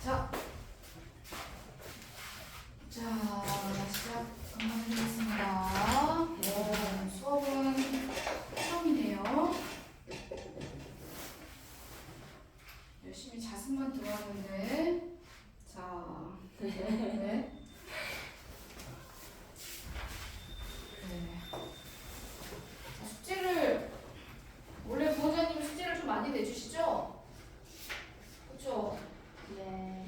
자, 시작하겠습니다. 수업은 처음이네요. 열심히 자습만 들어왔는데, 네. 숙제를 원래 부원장님 숙제를 좀 많이 내주시죠? 그렇죠? 네.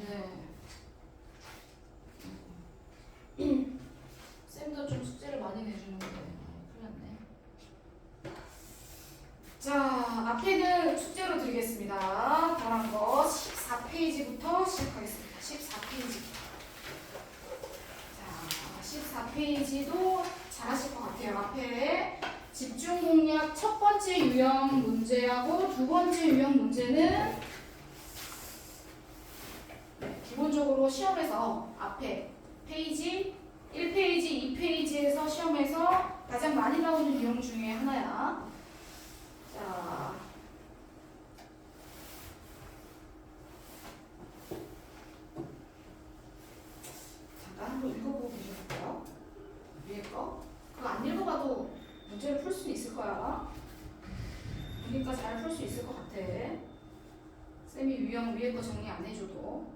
쌤도 좀 숙제를 많이 내주는데 큰일 났네. 자, 앞에는 숙제로 드리겠습니다. 다른 거 14페이지부터 시작하겠습니다. 14페이지부터. 자, 14페이지도 잘하실 것 같아요. 앞에 집중 공략 첫 번째 유형 문제하고 두 번째 유형 문제는 기본적으로 시험에서 앞에 페이지 1페이지, 2페이지에서 시험에서 가장 많이 나오는 유형 중에 하나야. 자, 잠깐 한번 읽어보고 계셔볼까요? 위에 거? 그거 안 읽어봐도 문제를 풀 수는 있을 거야. 그러니까 잘 풀 수 있을 것 같아. 쌤이 유형 위에 거 정리 안 해줘도.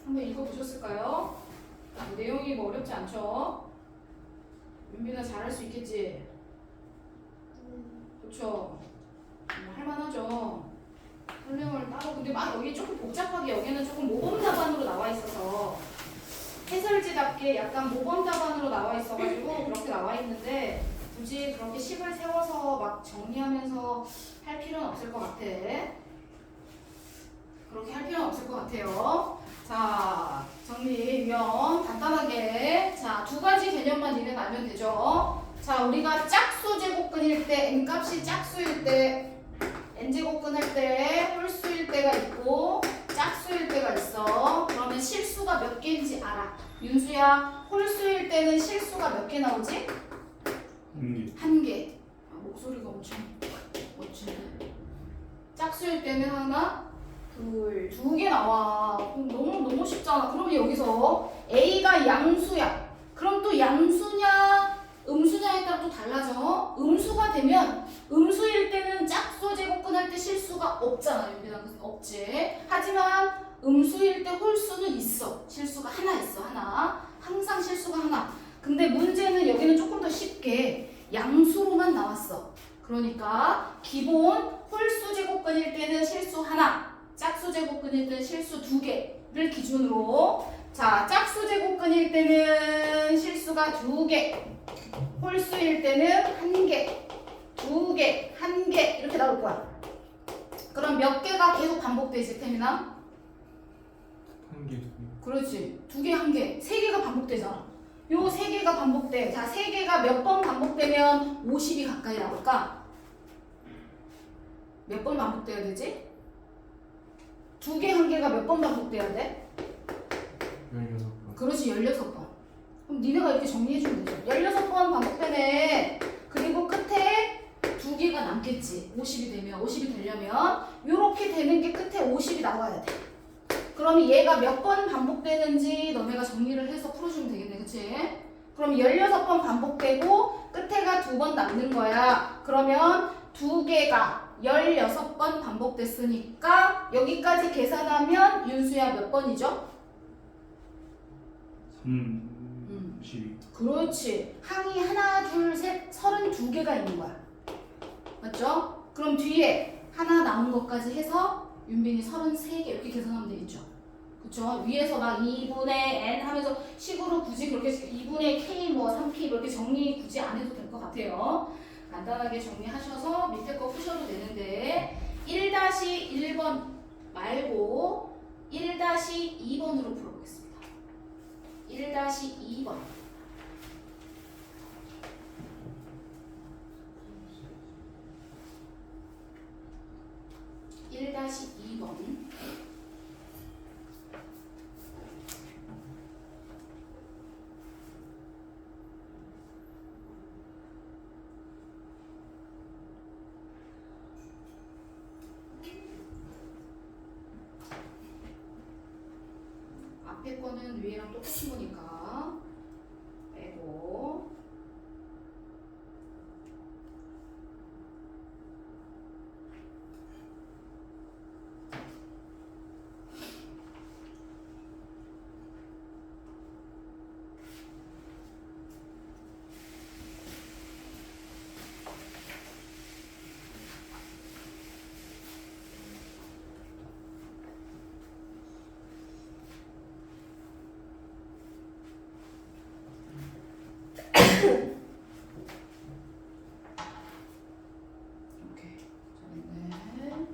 한번 읽어보셨을까요? 내용이 뭐 어렵지 않죠? 윤빈아 잘할 수 있겠지? 그렇죠? 할만하죠? 설명을 따로 근데 막 여기 조금 복잡하게 여기는 조금 모범 답안으로 나와 있어서 해설지답게 약간 모범 답안으로 나와 있어가지고 그렇게 나와 있는데 굳이 그렇게 식을 세워서 막 정리하면서 할 필요는 없을 것 같아. 그렇게 할 필요는 없을 것 같아요. 자, 정리, 유형 간단하게. 자, 두 가지 개념만 니네 알면 되죠. 자, 우리가 짝수 제곱근일 때, n값이 짝수일 때, n제곱근할 때, 홀수일 때가 있고, 짝수일 때가 있어. 그러면 실수가 몇 개인지 알아. 윤수야, 홀수일 때는 실수가 몇 개 나오지? 한 개. 아, 목소리가 엄청 멋지네. 짝수일 때는 하나, 두 개 나와. 너무 쉽잖아. 그러면 여기서 A가 양수야. 그럼 또 양수냐, 음수냐에 따라 또 달라져. 음수가 되면 음수일 때는 짝수 제곱근 할 때 실수가 없잖아. 여기다 없지. 하지만 음수일 때 홀수는 있어. 실수가 하나 있어. 하나. 항상 실수가 하나. 근데 문제는 여기는 조금 더 쉽게 양수로만 나왔어. 그러니까 기본 홀수 제곱근일 때는 실수 하나. 짝수 제곱근일 때는 실수 2개를 기준으로 자 짝수 제곱근일 때는 실수가 2개 홀수일 때는 1개 2개 1개 이렇게 나올 거야. 그럼 몇 개가 계속 반복되지 태민아? 1개, 2개. 그렇지 2개 1개 3개가 반복되잖아. 요 3개가 반복돼. 자 3개가 몇 번 반복되면 50이 가까이 나올까? 몇 번 반복돼야 되지? 2개, 1개가 몇 번 반복돼야 돼? 16번. 그렇지, 16번. 그럼 니네가 이렇게 정리해주면 되죠. 16번 반복되네. 그리고 끝에 2개가 남겠지. 50이 되려면. 요렇게 되는 게 끝에 50이 나와야 돼. 그러면 얘가 몇 번 반복되는지 너네가 정리를 해서 풀어주면 되겠네. 그치? 그럼 16번 반복되고 끝에가 2번 남는 거야. 그러면 2개가 16번 반복됐으니까 여기까지 계산하면 윤수야 몇 번이죠? 32. 그렇지. 항이 하나, 둘, 셋 개가 있는 거야. 맞죠? 그럼 뒤에 하나 남은 것까지 해서 윤빈이 33개 이렇게 계산하면 되겠죠. 그쵸? 위에서 막 2분의 n 하면서 식으로 굳이 그렇게 2분의 k 뭐 3p 이렇게 정리 굳이 안 해도 될 것 같아요. 간단하게 정리하셔서 밑에 거 푸셔도 되는데 1-1번 말고 1-2번으로 풀어보겠습니다. 1-2번. 1-2번. 앞에 거는 위에랑 똑같은 거니까 빼고 오케이. 잘했네.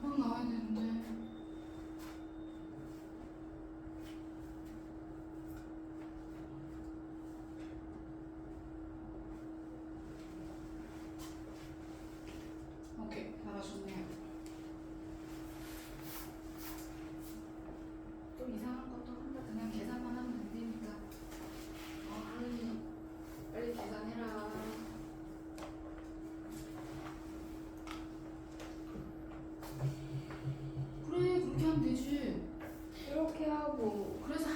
금방 나와야 되는데. 오케이, 잘하셨네요. 또 이상한 것도 한다. 그냥 계산만 하면 안 되니까. 빨리 계산해라. 그래, 그렇게 하면 되지. 이렇게 하고 그래서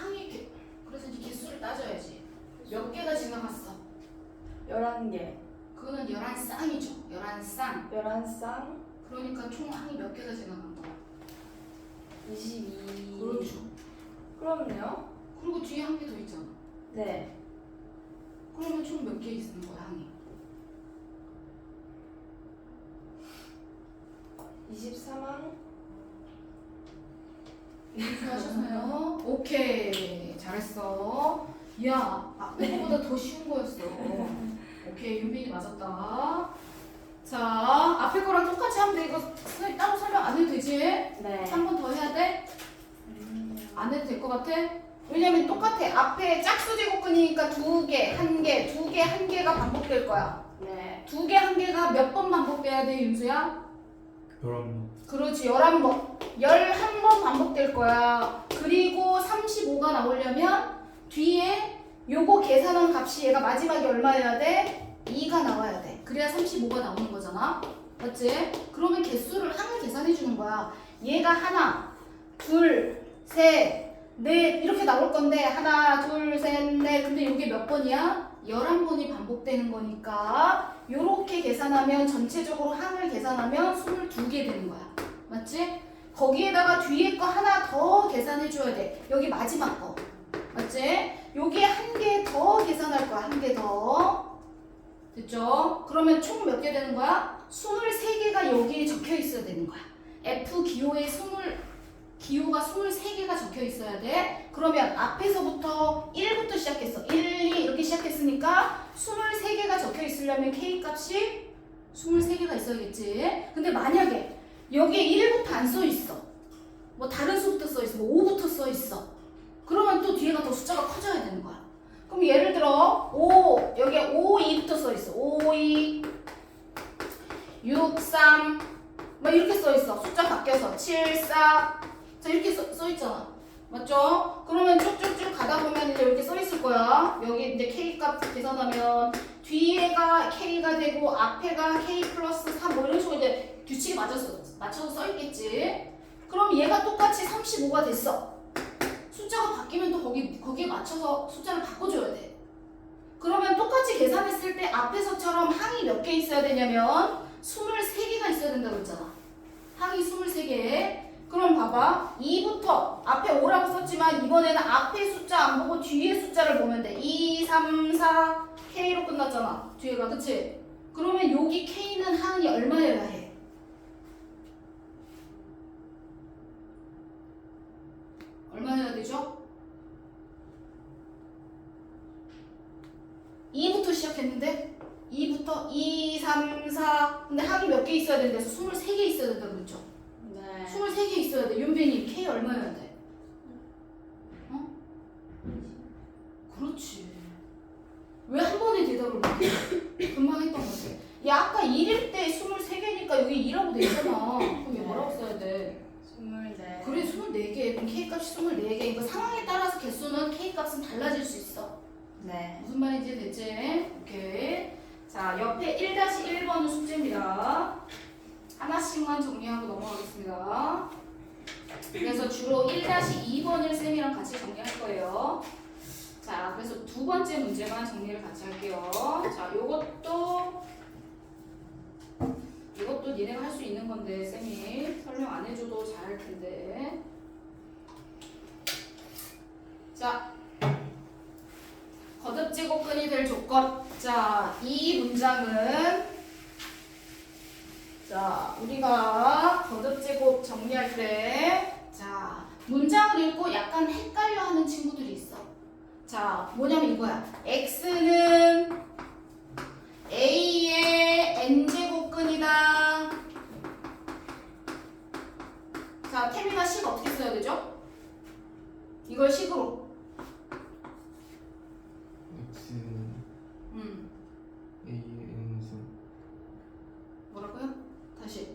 그래서 이제 개수를 따져야지. 몇 개가 지나갔어? 11개, 그거는 11쌍이죠. 11쌍. 11쌍, 그러니까 총 항이 몇 개가 지나간 거야? 22. 그렇죠. 그럼요? 그리고 뒤에 한 개 더 있잖아. 네. 그러면 총 몇 개 있는 거야, 항이? 23항. 수고하셨어요. 오케이, 잘했어. 야, 앞에 거보다 더 쉬운 거였어. 오케이, 윤빈이 맞았다. 자, 앞에 거랑 똑같이 하면 돼. 이거 선생님 따로 설명 안 해도 되지? 네. 한 번 더 해야 돼? 안 해도 될 것 같아? 왜냐면 똑같아. 앞에 짝수 제곱근이니까 2개, 1개, 2개, 1개가 반복될 거야. 네. 2개, 1개가 몇 번 반복돼야 돼, 윤수야? 11번. 그렇지, 11번. 11번 반복될 거야. 그리고 35가 나오려면 뒤에 요거 계산한 값이 얘가 마지막에 얼마여야 돼? 2가 나와야 돼. 그래야 35가 나오는 거잖아. 맞지? 그러면 개수를 항을 계산해 주는 거야. 얘가 하나, 둘, 셋, 넷 이렇게 나올 건데 하나, 둘, 셋, 넷. 근데 이게 몇 번이야? 11번이 반복되는 거니까 요렇게 계산하면 전체적으로 항을 계산하면 22개 되는 거야. 맞지? 거기에다가 뒤에 거 하나 더 계산해 줘야 돼. 여기 마지막 거. 맞지? 여기에 한 개 더 계산할 거야. 한 개 더. 됐죠? 그러면 총 몇 개 되는 거야? 23개가 여기에 적혀 있어야 되는 거야. F 기호에 기호가 23개가 적혀 있어야 돼. 그러면 앞에서부터 1부터 시작했어. 1, 2 이렇게 시작했으니까 23개가 적혀 있으려면 K 값이 23개가 있어야겠지. 근데 만약에 여기에 1부터 안 써 있어. 뭐 다른 수부터 써 있어. 뭐 5부터 써 있어. 그러면 또 뒤에가 더 숫자가 커져야 되는 거야. 그럼 예를 들어 5 여기에 5, 2부터 써 있어. 5, 2 6, 3 막 이렇게 써 있어. 숫자 바뀌어서 7, 4 자 이렇게 써 있잖아. 맞죠? 그러면 쭉쭉쭉 가다 보면 이제 이렇게 써 있을 있을 거야. 여기 이제 K 값 계산하면 뒤에가 K가 되고 앞에가 K 플러스 3 뭐 이런 식으로 이제 규칙이 맞춰서 써 있겠지. 그럼 얘가 똑같이 35가 됐어. 숫자가 바뀌면 또 거기에 맞춰서 숫자를 바꿔줘야 돼. 그러면 똑같이 계산했을 때 앞에서처럼 항이 몇 개 있어야 되냐면 23개가 있어야 된다고 했잖아. 항이 23개. 그럼 봐봐. 2부터 앞에 5라고 썼지만 이번에는 앞에 숫자 안 보고 뒤에 숫자를 보면 돼. 2, 3, 4, K로 끝났잖아. 뒤에가. 그치? 그러면 여기 K는 항이 얼마여야 해? 얼마여야 되죠? 2부터 시작했는데 2부터 2, 3, 4 근데 항이 몇 개 있어야 되는데 23개 있어야 된다고 그랬죠? 네. 23개 있어야 돼. 윤빈이 K 얼마여야 돼? 어? 그렇지. 왜 한 번에 대답을 못해? 금방 했던 건데. 야 아까 1일 때 23개니까 여기 2라고 돼 있잖아. 그럼 얘 뭐라고 써야 돼? 24. 그래 24개. 그럼 K 값이 24개. 그 상황에 따라서 개수는 K 값은 달라질 수 있어. 네. 무슨 말인지 됐지? 오케이. 자, 옆에 1-1번은 숙제입니다. 하나씩만 정리하고 넘어가겠습니다. 그래서 주로 1-2번을 쌤이랑 같이 정리할 거예요. 자, 그래서 두 번째 문제만 정리를 같이 할게요. 자, 이것도 니네가 할 수 있는 건데 쌤이 설명 안 해줘도 잘할 텐데. 자. 거듭제곱근이 될 조건. 자, 이 문장은 자, 우리가 거듭제곱 정리할 때 자, 문장을 읽고 약간 헷갈려 하는 친구들이 있어. 자, 뭐냐면 이거야. x는 a의 n제곱근이다. 자, 태민아 식 어떻게 써야 되죠? 이걸 식으로 X는 A의 N승. 뭐라고요? 다시.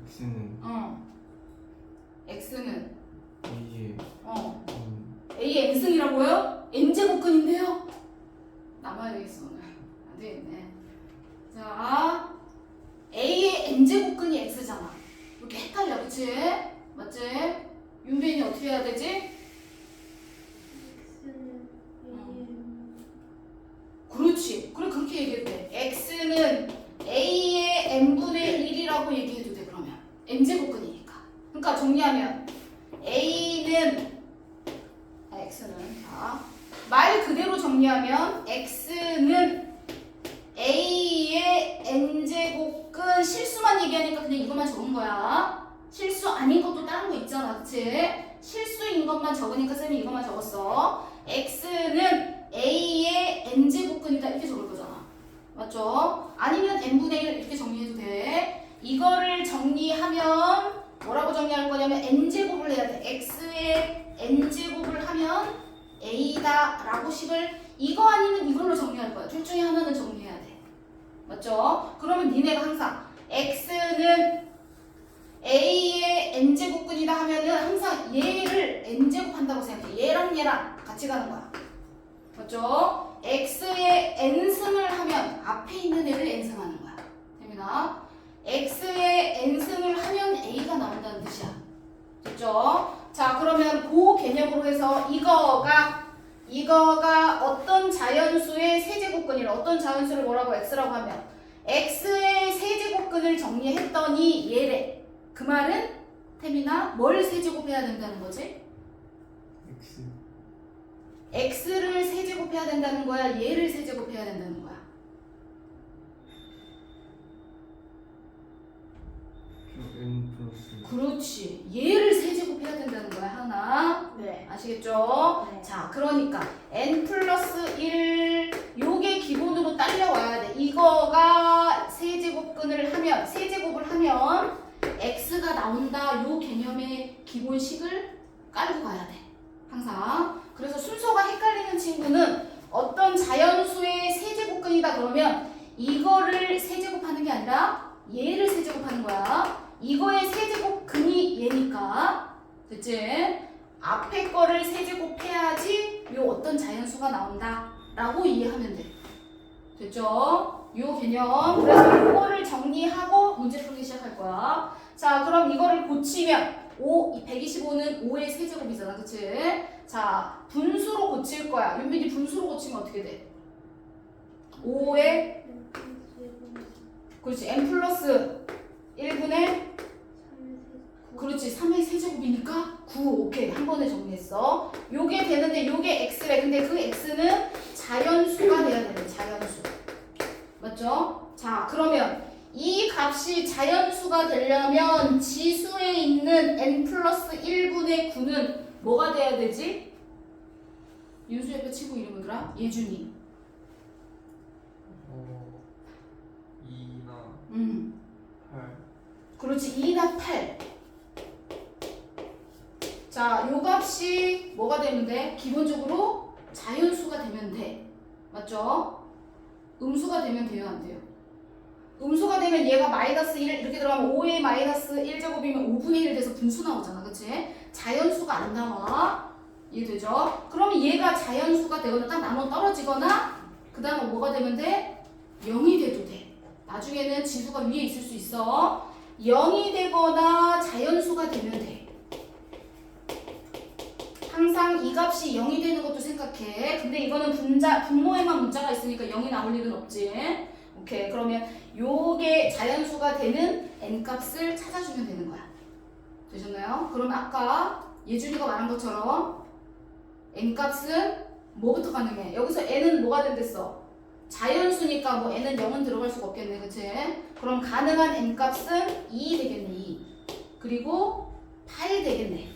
X는 x는 A의 a의 n승이라고요? n제곱근인데요? 남아야 되겠어 오늘. 안 되겠네. 자, a의 n제곱근이 x잖아. 이렇게 헷갈려, 그치? 맞지? 윤빈이 어떻게 해야 되지? 그렇지. 그래 그렇게 얘기해도 돼. x는 a의 n분의 1이라고 얘기해도 돼. 그러면 n제곱근이니까. 그러니까 정리하면 a는 x는 자, 말 그대로 정리하면 x는 a의 n제곱근 실수만 얘기하니까 그냥 이것만 적은 거야. 실수 아닌 것도 다른 거 있잖아. 그치? 실수인 것만 적으니까 쌤이 이것만 적었어. x는 a의 n제곱근이다 이렇게 적을 거잖아. 맞죠? 아니면 n분의 1 이렇게 정리해도 돼. 이거를 정리하면 뭐라고 정리할 거냐면 n제곱을 해야 돼. x의 n제곱을 하면 a다 라고 식을 이거 아니면 이걸로 정리할 거야. 둘 중에 하나는 정리해야 돼. 맞죠? 그러면 니네가 항상 x는 a의 n제곱근이다 하면은 항상 얘를 n제곱 한다고 생각해. 얘랑 같이 가는 거야. 맞죠? x의 n승을 하면 앞에 있는 애를 n승하는 거야. 됩니다. x의 n승을 하면 a가 나온다는 뜻이야. 됐죠? 자, 그러면 그 개념으로 해서 이거가 어떤 자연수의 세제곱근이라 어떤 자연수를 뭐라고 x라고 하면 x의 세제곱근을 정리했더니 얘래. 그 말은 태민아 뭘 세제곱해야 된다는 거지? X. x를 세제곱해야 된다는 거야? 얘를 세제곱해야 된다는 거야? N 플러스. 그렇지. 얘를 세제곱해야 된다는 거야. 하나. 네. 아시겠죠? 네. 자, 그러니까 n 플러스 1 요게 기본으로 딸려와야 돼. 이거가 세제곱을 하면 x가 나온다. 요 개념의 기본식을 깔고 가야 돼. 항상. 그래서 순서가 헷갈리는 친구는 어떤 자연수의 세제곱근이다 그러면 이거를 세제곱하는 게 아니라 얘를 세제곱하는 거야. 이거의 세제곱근이 얘니까. 됐지? 앞에 거를 세제곱해야지 요 요 어떤 자연수가 나온다 라고 이해하면 돼. 됐죠? 요 개념. 그래서 이거를 정리하고 문제 풀기 시작할 거야. 자, 그럼 이거를 고치면 125는 5의 세제곱이잖아. 그치? 자, 분수로 고칠 거야. 윤민이 분수로 고치면 어떻게 돼? 5의 그렇지. n 플러스 1분의 그렇지. 3의 세제곱이니까 9. 오케이. 한 번에 정리했어. 요게 되는데 요게 x래. 근데 그 x는 자연수가 돼야 되는 자연수. 맞죠? 자, 그러면 이 값이 자연수가 되려면 지수에 있는 n 플러스 1분의 9는 뭐가 돼야 되지? 윤수 옆에 친구 이름 뭐더라? 예준이. 2나 8. 그렇지. 2나 8. 자, 요 값이 뭐가 되면 돼? 기본적으로 자연수가 되면 돼. 맞죠? 음수가 되면 돼요, 안 돼요? 음수가 되면 얘가 마이너스 1 이렇게 들어가면 5의 마이너스 1제곱이면 5분의 1 돼서 분수 나오잖아. 그치? 자연수가 안 나와. 이해되죠? 그러면 얘가 자연수가 되거나 딱 나눠 떨어지거나 그 다음에 뭐가 되면 돼? 0이 돼도 돼. 나중에는 지수가 위에 있을 수 있어. 0이 되거나 자연수가 되면 돼. 항상 이 값이 0이 되는 것도 생각해. 근데 이거는 분모에만 문자가 있으니까 0이 나올 일은 없지. 오케이. 그러면 요게 자연수가 되는 n값을 찾아주면 되는 거야. 되셨나요? 그럼 아까 예준이가 말한 것처럼 n값은 뭐부터 가능해? 여기서 n은 뭐가 된댔어? 자연수니까 뭐 n은 0은 들어갈 수가 없겠네. 그치? 그럼 가능한 n값은 2 되겠네. 2. 그리고 8 되겠네.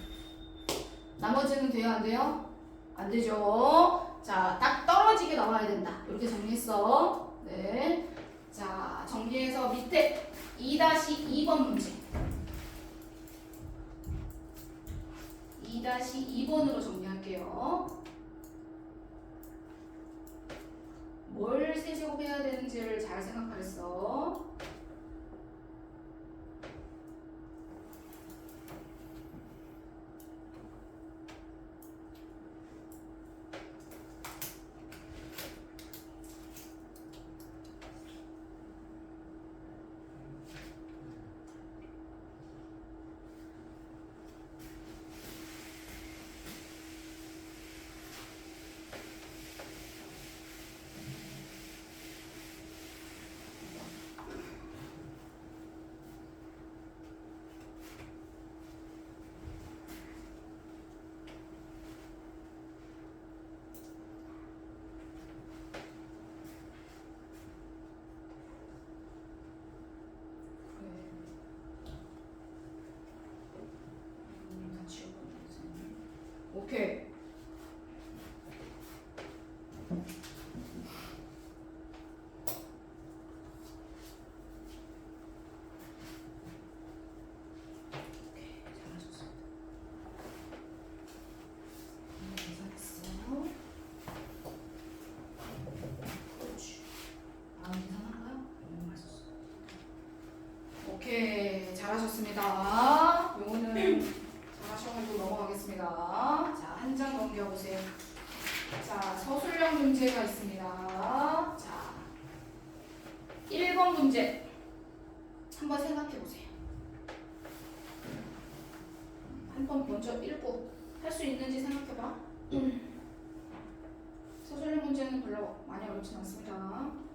나머지는 돼요? 안 돼요? 안 되죠. 자, 딱 떨어지게 나와야 된다. 이렇게 정리했어. 네. 자, 정리해서 밑에 2-2번 문제. 2-2번으로 정리할게요. 뭘 세제곱해야 되는지를 잘 생각하랬어. 오케이. 오케이, 잘하셨습니다. 요거는 잘하셔가지고 넘어가겠습니다. 자, 한 장 넘겨보세요. 자, 서술형 문제가 있습니다. 자, 1번 문제 한번 생각해보세요. 한번 먼저 읽고 할 수 있는지 생각해봐. 서술형 문제는 별로 많이 어렵진 않습니다.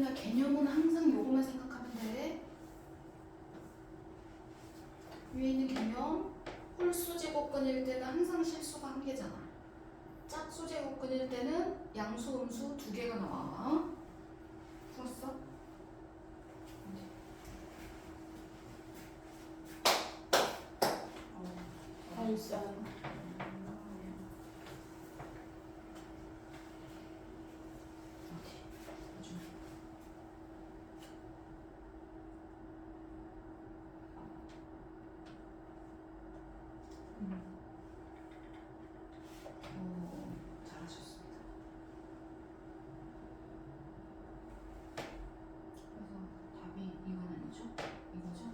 태민아 개념은 항상 요거만 생각하면 돼. 위에 있는 개념 홀수 제곱근일 때는 항상 실수가 한 개잖아. 짝수 제곱근일 때는 양수 음수 두 개가 나와. 풀었어? 발산. 잘하셨습니다. 그래서 답이 이건 아니죠? 이거죠?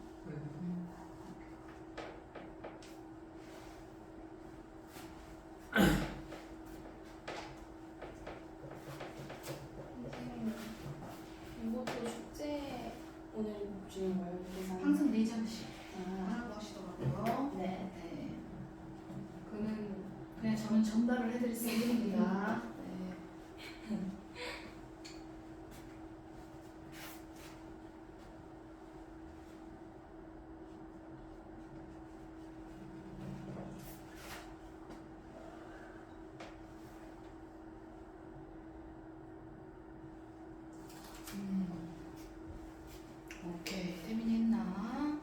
선생님, 이것도 숙제 오늘 주는 거예요? 계산? 항상 4장씩 아, 하라고 하시더라고요. 네. 네. 그냥 저는 전달을 해드릴 수 있습니다. 네. 오케이. 태민이 했나?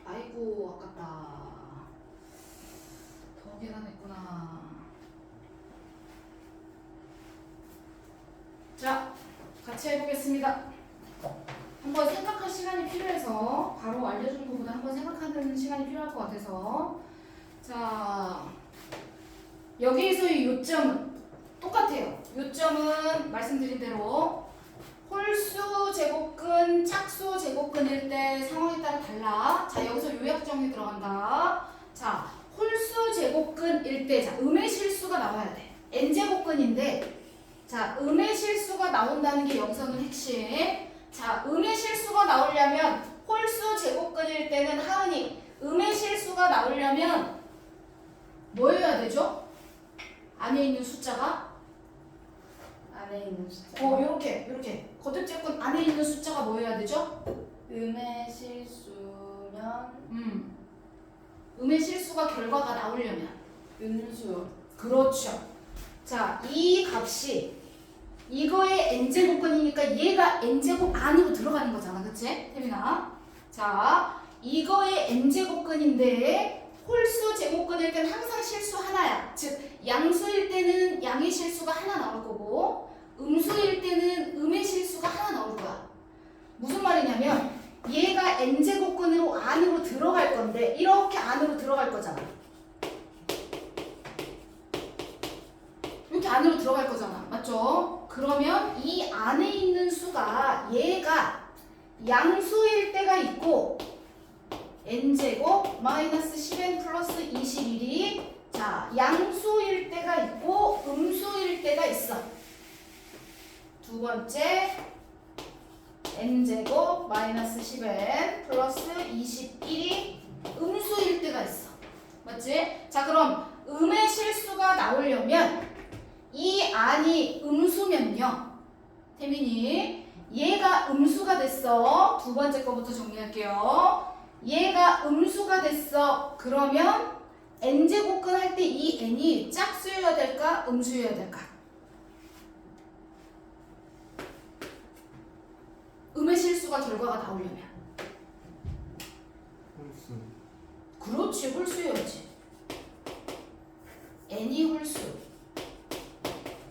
아이고 아깝다. 더 계산했구나. 자, 같이 해보겠습니다. 한번 생각할 시간이 필요해서 바로 알려주는 것보다 한번 생각하는 시간이 필요할 것 같아서 자, 여기에서의 요점은 똑같아요. 요점은 말씀드린 대로 홀수 제곱근, 짝수 제곱근일 때 상황에 따라 달라. 자, 여기서 요약 정리 들어간다. 자, 홀수 제곱근일 때, 자, 음의 실수가 나와야 돼. n제곱근인데, 자, 음의 실수가 나온다는 게 여기서는 핵심. 자, 음의 실수가 나오려면 홀수 제곱근일 때는 하은이 음의 실수가 나오려면 뭐여야 되죠? 안에 있는 숫자가 안에 있는 숫자. 요렇게 거듭제권 안에 있는 숫자가 뭐여야 되죠? 음의 실수면 음의 실수가 결과가 나오려면 음수. 그렇죠. 자, 이 값이 이거의 n제곱근이니까 얘가 n제곱 안으로 들어가는 거잖아. 그치? 태민아. 자, 이거의 n제곱근인데 홀수 제곱근일 때는 항상 실수 하나야. 즉 양수일 때는 양의 실수가 하나 나올 거고 음수일 때는 음의 실수가 하나 나올 거야. 무슨 말이냐면 얘가 n제곱근으로 안으로 들어갈 건데 이렇게 안으로 들어갈 거잖아. 이렇게 안으로 들어갈 거잖아. 맞죠? 그러면 이 안에 있는 수가 얘가 양수일 때가 있고 n제곱 마이너스 10n 플러스 21이 자 양수일 때가 있고 음수일 때가 있어. 두 번째 n제곱 마이너스 10n 플러스 21이 음수일 때가 있어. 맞지? 자 그럼 음의 실수가 나오려면 이 안이 음수면요. 태민이 얘가 음수가 됐어. 두 번째 거부터 정리할게요. 얘가 음수가 됐어. 그러면 n제곱근 할 때 이 n이 짝수여야 될까? 음수여야 될까? 음의 실수가 결과가 나오려면 홀수. 그렇지 홀수여야지. n이 홀수.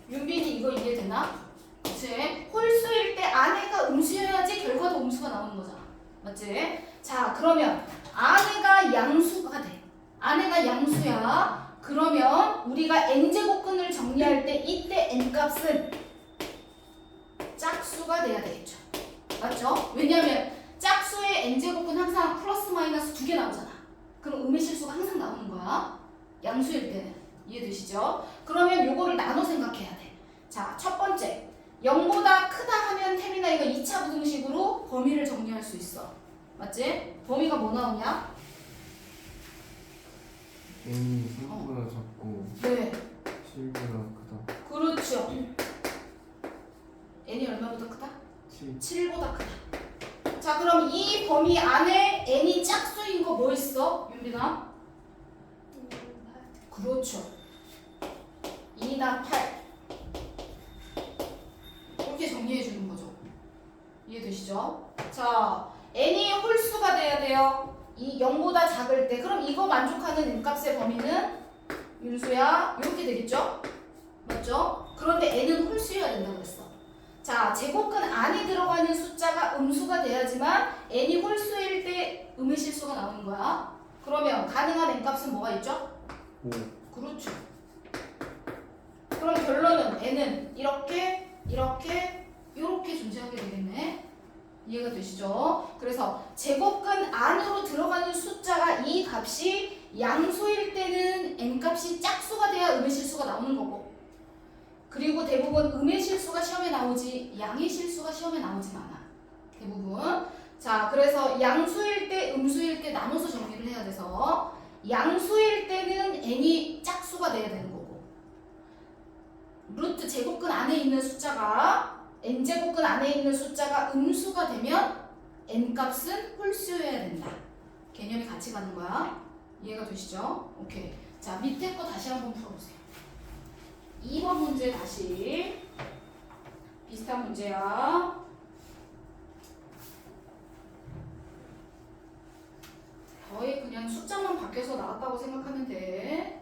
윤빈이 이거 이해되나? 그치? 홀수일 때 안에가 음수여야지 결과도 음수가 나오는 거잖아. 맞지? 자 그러면 안에가 양수가 돼. 안에가 양수야. 그러면 우리가 n제곱근을 정리할 때 이때 n값은 짝수가 돼야 되겠죠. 맞죠? 왜냐면 짝수의 n제곱근 항상 플러스 마이너스 두 개 나오잖아. 그럼 음의 실수가 항상 나오는 거야. 양수일 때는. 이해되시죠? 그러면 요거를 나눠 생각해야 돼. 자, 첫 번째 0보다 크다 하면 태민아 이거 2차 부등식으로 범위를 정리할 수 있어. 맞지? 범위가 뭐 나오냐? n이 생각보다 작고 네. 7보다 크다. 그렇죠. n이 얼마보다 7보다 크다. 자, 그럼 이 범위 안에 n이 짝수인 거 뭐 있어? 윤빈아? 그렇죠. 2나 8. 이렇게 정리해 주는 거죠. 이해되시죠? 자, n이 홀수가 돼야 돼요. 이 0보다 작을 때. 그럼 이거 만족하는 n값의 범위는 윤수야 이렇게 되겠죠? 맞죠? 그런데 n은 홀수여야 된다고 그랬어. 자, 제곱근 안에 들어가는 숫자가 음수가 돼야지만 n이 홀수일 때 음의 실수가 나오는 거야. 그러면 가능한 n값은 뭐가 있죠? 5. 그렇죠. 그럼 결론은 n은 이렇게 이렇게 존재하게 되겠네. 이해가 되시죠? 그래서 제곱근 안으로 들어가는 숫자가 이 값이 양수일 때는 n값이 짝수가 돼야 음의 실수가 나오는 거고, 그리고 대부분 음의 실수가 시험에 나오지 양의 실수가 시험에 나오진 않아. 대부분. 자, 그래서 양수일 때 음수일 때 나눠서 정리를 해야 돼서 양수일 때는 n이 짝수가 돼야 되는 거고, 루트 제곱근 안에 있는 숫자가 n제곱근 안에 있는 숫자가 음수가 되면 n값은 홀수여야 된다. 개념이 같이 가는 거야. 이해가 되시죠? 오케이. 자, 밑에 거 다시 한번 풀어보세요. 2번 문제 다시 비슷한 문제야. 거의 그냥 숫자만 바뀌어서 나왔다고 생각하면 돼.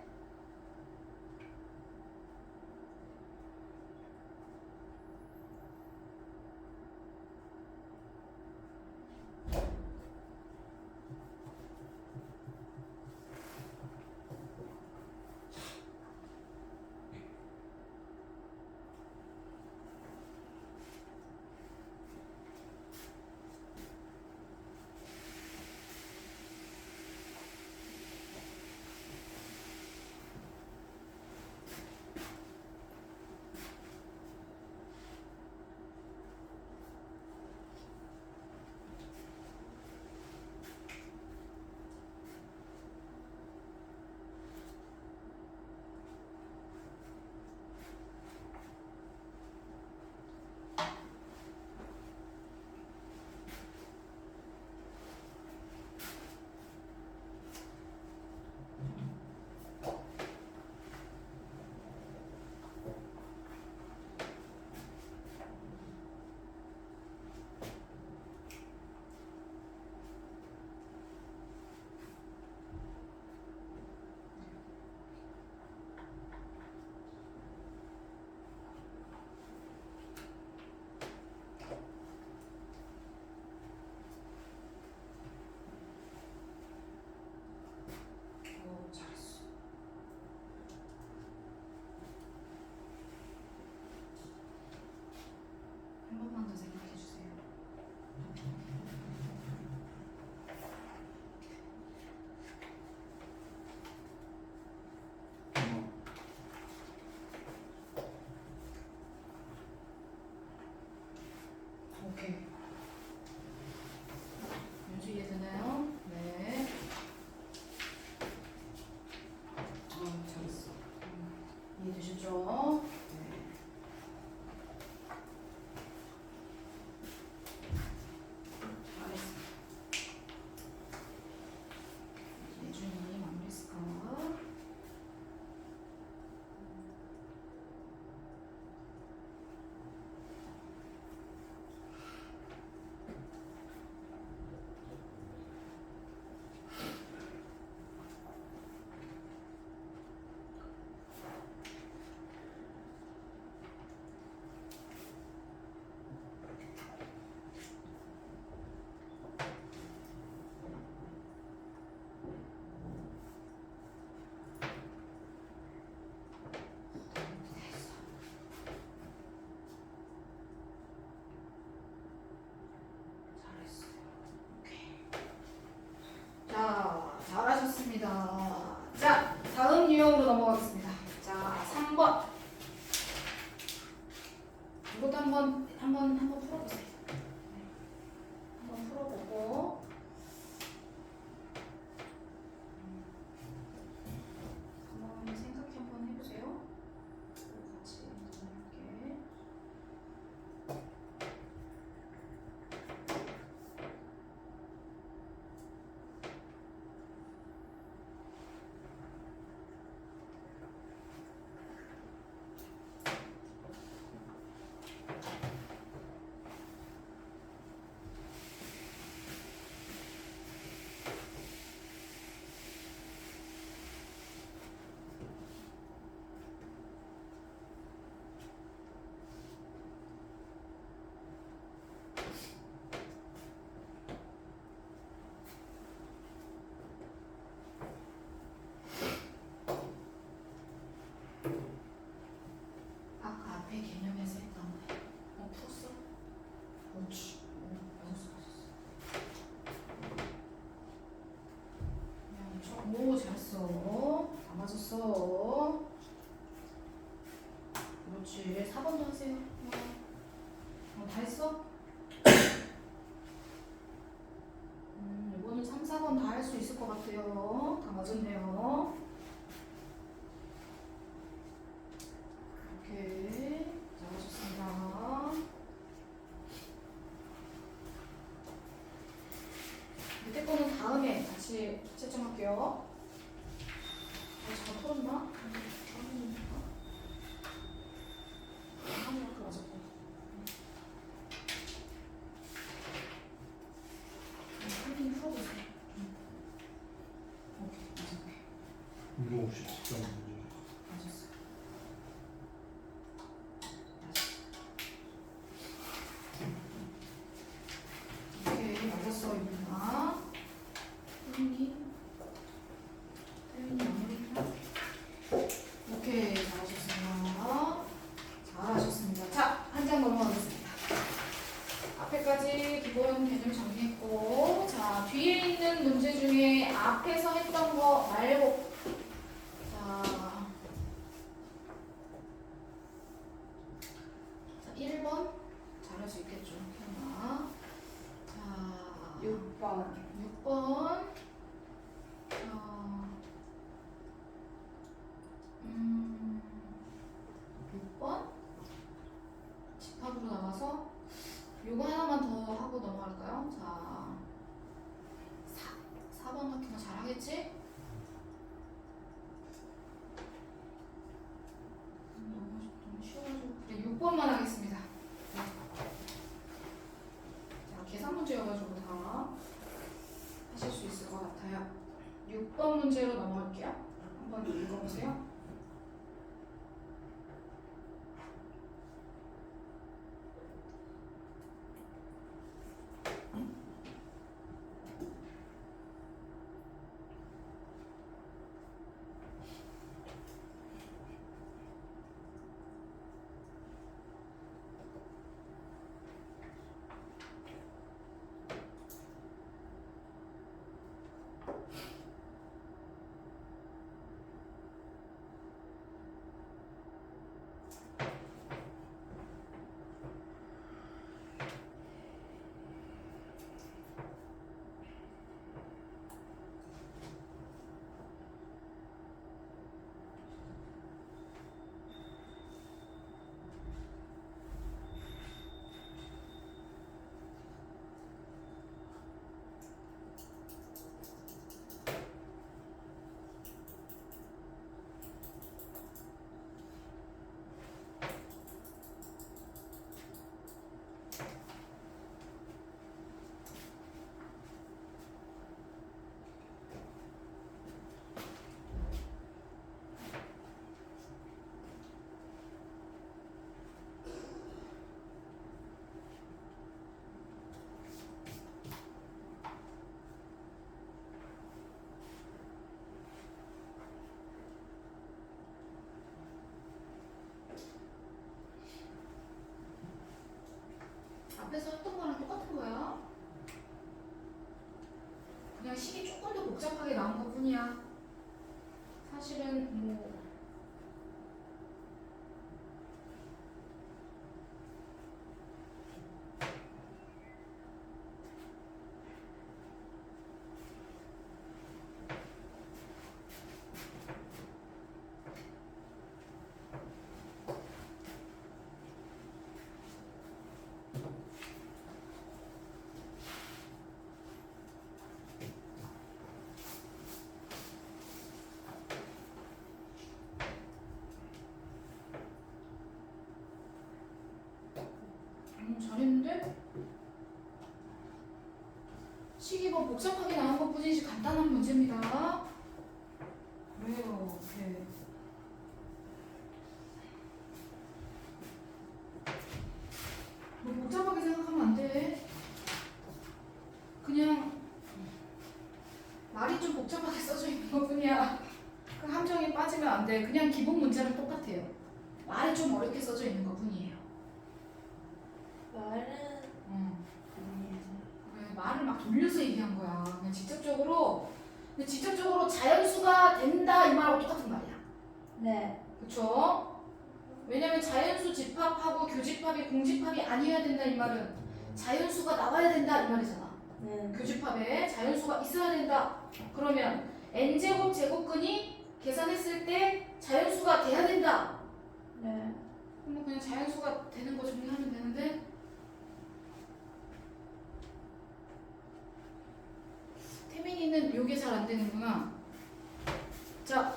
잘했어. 한 번만 더 생각해 주세요. 오케이. 윤수 이해되나요? 네. 잘했어. 이해되셨죠? 네. 잘했어. 예준이 마무리 스컷. 잘했어요. 오케이. 자, 잘하셨습니다. 자, 다음 유형으로 넘어가겠습니다. 자, 3번. 이것도 한번 풀어보세요. 네. 한번 풀어보고. 한번 생각해 한번 해보세요. 같이 정리할게. 그렇지. 4번도 하세요. 다 했어? 이거는 3, 4번 다 할 수 있을 것 같아요. 다 맞았네요. 오케이. 잘하셨습니다. 밑에 거는 다음에 같이 채점할게요. 잘 풀었나? 한 마크 맞았고. 풀긴 풀어보세요. 오케이, 맞았네. 이거 혹시 진짜 문제? 맞았어. 오케이, 맞았어, 이분아. 태윤이 마무리인가? 오케이, 잘하셨습니다. 잘하셨습니다. 자, 한 장 넘어가겠습니다. 앞에까지 기본 개념 정리했고, 자, 뒤에 있는 문제 중에 앞에서 했던 거 말고, 자, 1번 잘할 수 있겠죠, 태연아. 자, 6번 6번. 6번. 집합으로 나와서 요거 하나만 더 하고 넘어갈까요? 자, 4번 같은 거 잘하겠지? 너무 쉬워가지고 그래 6번만 하겠습니다. 자, 계산 문제여가지고 다 하실 수 있을 것 같아요. 6번 문제로 넘어갈게요. 한번 읽어보세요. 앞에서 했던 거랑 똑같은 거야. 그냥 식이 조금 더 복잡하게 나온 것 뿐이야. 사실은 뭐 잘했는데? 식이 뭐 복잡하게 나온 것 뿐이지 간단한 문제입니다. 그래요. 오케이. 뭐 복잡하게 생각하면 안 돼. 그냥 말이 좀 복잡하게 써져 있는 것 뿐이야. 그 함정에 빠지면 안 돼. 그냥 기본 문제랑 똑같아요. 말이 좀 어렵게 써져 있는 것 뿐이에요. 말은 왜 말을 막 돌려서 얘기한 거야. 그냥 직접적으로 자연수가 된다 이 말하고 똑같은 말이야. 네 그쵸? 왜냐면 자연수 집합하고 교집합이 공집합이 아니어야 된다 이 말은 자연수가 나와야 된다 이 말이잖아. 네. 교집합에 자연수가 있어야 된다. 그러면 n제곱 제곱근이 계산했을 때 자연수가 돼야 된다. 네. 그러면 그냥 자연수가 되는 거 정리하면 되는데 태민이는 요게 잘 안 되는구나. 자,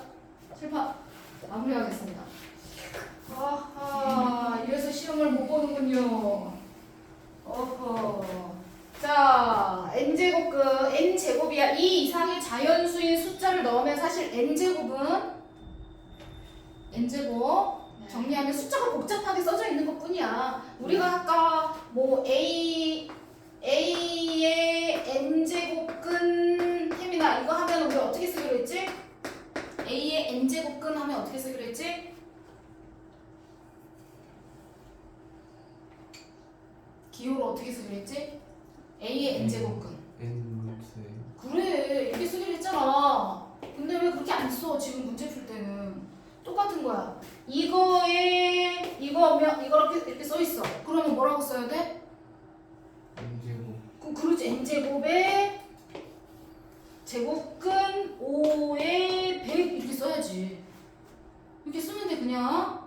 실파 마무리하겠습니다. 아하, 이래서 시험을 못 보는군요. 어허. 자, n제곱이야. 이 이상의 자연수인 숫자를 넣으면 사실 n제곱 네. 정리하면 숫자가 복잡하게 써져 있는 것 뿐이야. 우리가 아까 뭐 A의 n제곱근 햄이나 이거 하면 우리 어떻게 쓰기로 했지? A의 n제곱근 하면 어떻게 쓰기로 했지? 기호로 어떻게 쓰기로 했지? A의 n제곱근. N루트에 그래, 이렇게 쓰기로 했잖아. 근데 왜 그렇게 안 써? 지금 문제 풀 때는 똑같은 거야. 이거에 이거면 이렇게 써 있어. 그러면 뭐라고 써야 돼? N제곱 그럼 그러지. n제곱에 제곱근 5에 100 이렇게 써야지. 이렇게 쓰면 돼 그냥.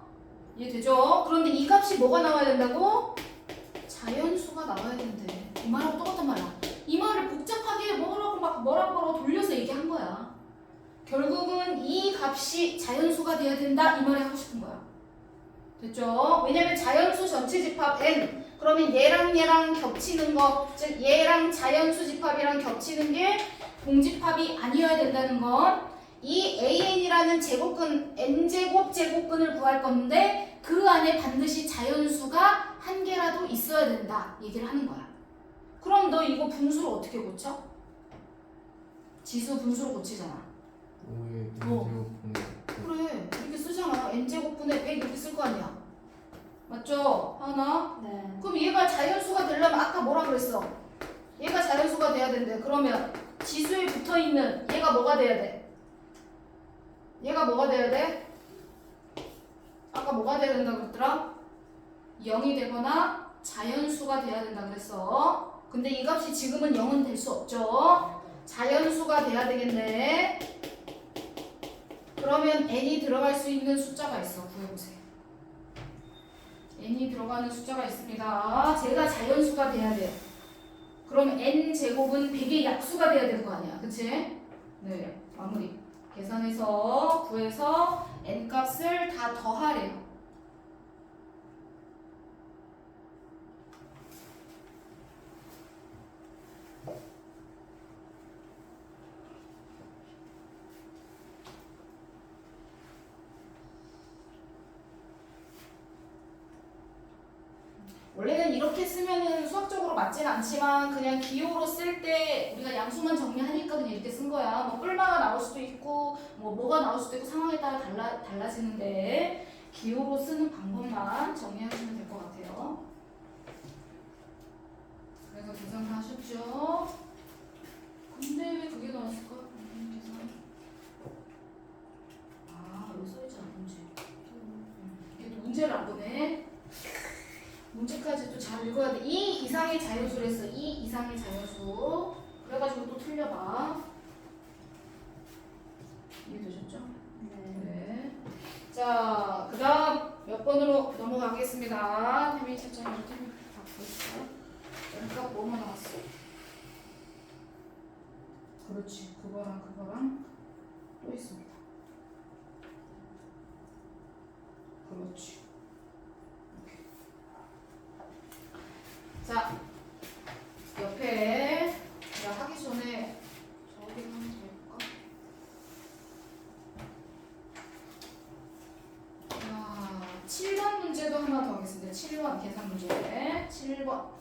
이해되죠? 그런데 이 값이 뭐가 나와야 된다고? 자연수가 나와야 된대. 이 말하고 똑같단 말이야. 이 말을 복잡하게 뭐라고 돌려서 얘기한 거야. 결국은 이 값이 자연수가 돼야 된다 이 말을 하고 싶은 거야. 됐죠? 왜냐면 자연수 전체 집합 n 그러면 얘랑 겹치는 거, 즉 얘랑 자연수 집합이랑 겹치는 게 공집합이 아니어야 된다는 건 이 an이라는 제곱근 n제곱근을 구할 건데 그 안에 반드시 자연수가 한 개라도 있어야 된다 얘기를 하는 거야. 그럼 너 이거 분수로 어떻게 고쳐? 지수 분수로 고치잖아. 5의 N제곱분의 그래 이렇게 쓰잖아. n제곱분의 100 이렇게 쓸 거 아니야. 맞죠? 하나. 네. 그럼 얘가 자연수가 되려면 아까 뭐라 그랬어? 얘가 자연수가 돼야 된대. 그러면 지수에 붙어있는 얘가 뭐가 돼야 돼? 얘가 뭐가 돼야 돼? 아까 뭐가 돼야 된다 그랬더라? 0이 되거나 자연수가 돼야 된다 그랬어. 근데 이 값이 지금은 0은 될 수 없죠. 자연수가 돼야 되겠네. 그러면 n이 들어갈 수 있는 숫자가 있어. 구해보세요. n이 들어가는 숫자가 있습니다. 제가 자연수가 돼야 돼. 그럼 n제곱은 100의 약수가 돼야 될 거 아니야. 그치? 네, 마무리. 계산해서 구해서 n값을 다 더하래요. 원래는 이렇게 쓰면은 수학적으로 맞진 않지만 그냥 기호로 쓸 때 우리가 양수만 정리하니까 그냥 이렇게 쓴 거야. 뭐 뿔마가 나올 수도 있고 뭐가 나올 수도 있고 상황에 따라 달라지는데 기호로 쓰는 방법만 정리하시면 될 것 같아요. 그래서 계산 다 하셨죠? 근데 왜 그게 나왔을까? 계산. 아 여기 써있잖아 문제. 이게 또 문제를 안 보네. 문제까지 또 잘 읽어야 돼. 이 이상의 자연수랬어. 이 이상의 자연수. 그래가지고 또 틀려봐. 이해되셨죠? 네. 자, 그 다음 몇 번으로 넘어가겠습니다. 태민이 채점해서 태민이 받고 있어. 연값 뭐만 나왔어? 그렇지. 그거랑 또 있습니다. 그렇지. 자, 옆에 내가 하기 전에 저기 한번 더 해볼까? 자, 7번 문제도 하나 더 하겠습니다. 7번 계산 문제. 7번.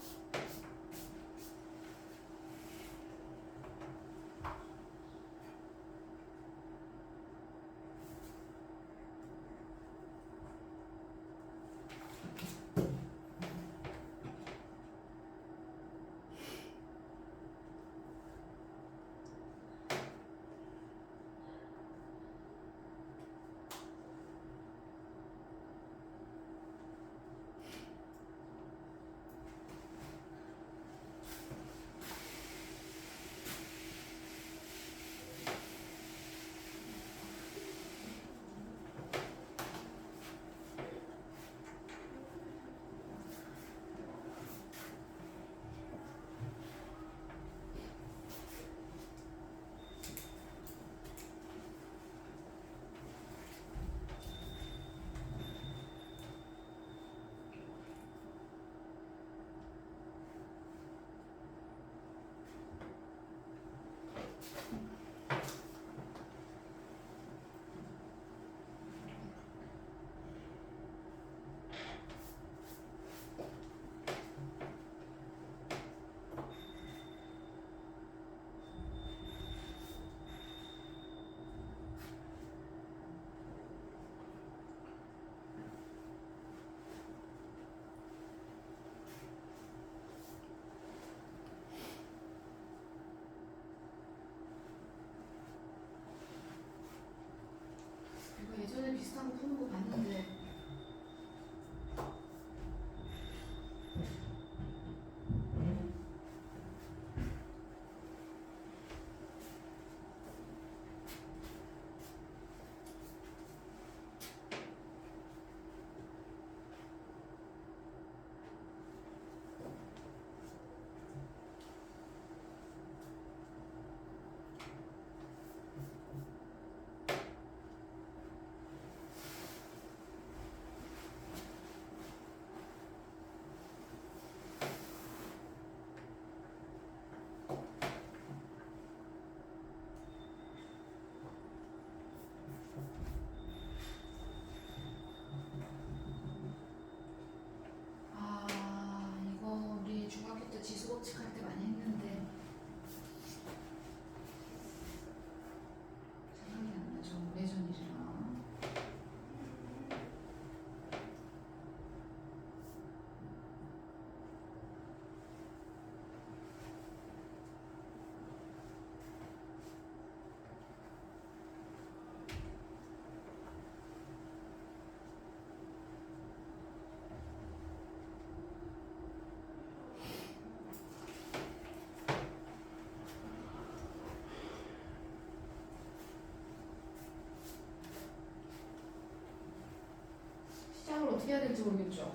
어떻게 해야 될지 모르겠죠.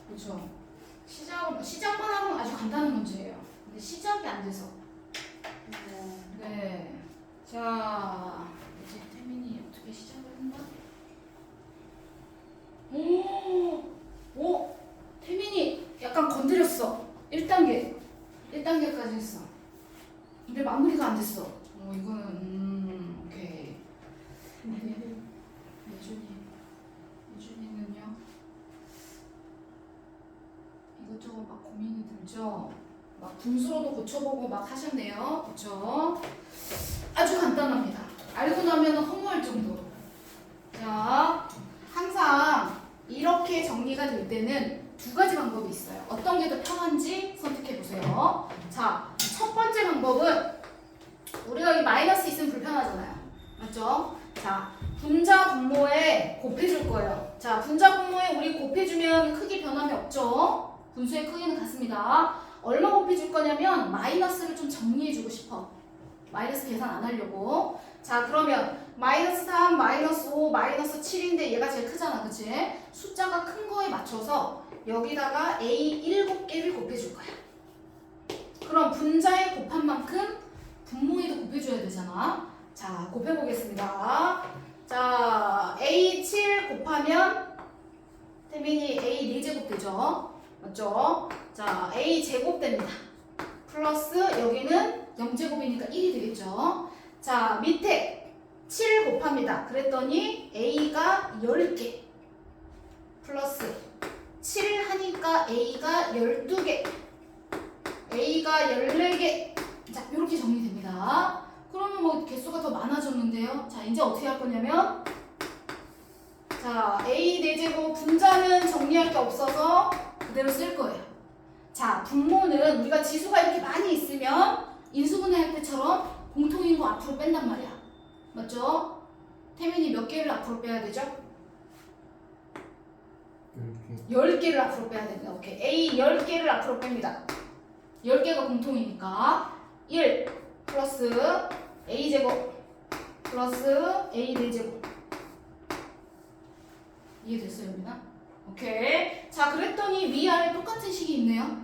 그렇죠. 시작만 하면 아주 간단한 문제예요. 근데 시작이 안 돼서. 네. 자, 이제 태민이 어떻게 시작을 했나? 오, 태민이 약간 건드렸어. 1단계까지 했어. 근데 마무리가 안 됐어. 이거는 오케이. 예준이는요? 이것저것 막 고민이 들죠? 막 분수로도 고쳐보고 막 하셨네요. 그쵸? 아주 간단합니다. 알고 나면 허무할 정도로. 자, 항상 이렇게 정리가 될 때는 두 가지 방법이 있어요. 어떤 게 더 편한지 선택해보세요. 자, 첫 번째 방법은 우리가 여기 마이너스 있으면 불편하잖아요. 맞죠? 자, 분자 분모에 곱해줄 거예요. 자, 분자 분모에 우리 곱해주면 크기 변함이 없죠? 분수의 크기는 같습니다. 얼마 곱해줄 거냐면 마이너스를 좀 정리해주고 싶어. 마이너스 계산 안 하려고. 자, 그러면 마이너스 3, 마이너스 5, 마이너스 7인데 얘가 제일 크잖아. 그치? 숫자가 큰 거에 맞춰서 여기다가 A 7개를 곱해줄 거야. 그럼 분자에 곱한 만큼 분모에도 곱해줘야 되잖아. 자, 곱해보겠습니다. 자, A7 곱하면 태민이 A 4제곱 되죠? 맞죠? 자, A 제곱 됩니다. 플러스 여기는 0제곱이니까 1이 되겠죠? 자, 밑에 7 곱합니다. 그랬더니 A가 10개 플러스 7 하니까 A가 12개 A가 14개. 자, 이렇게 정리됩니다. 그러면 뭐 개수가 더 많아졌는데요. 자, 이제 어떻게 할 거냐면 자, A 4제곱 분자는 정리할 게 없어서 그대로 쓸 거예요. 자, 분모는 우리가 지수가 이렇게 많이 있으면 인수분해할 때처럼 공통인 거 앞으로 뺀단 말이야. 맞죠? 태민이 몇 개를 앞으로 빼야 되죠? 10개를 앞으로 빼야 됩니다. 오케이. A 10개를 앞으로 뺍니다. 10개가 공통이니까 1 플러스 A제곱 플러스 A 4제곱. 이해됐어요, 여러분아? 오케이. 자, 그랬더니 위아래 똑같은 식이 있네요.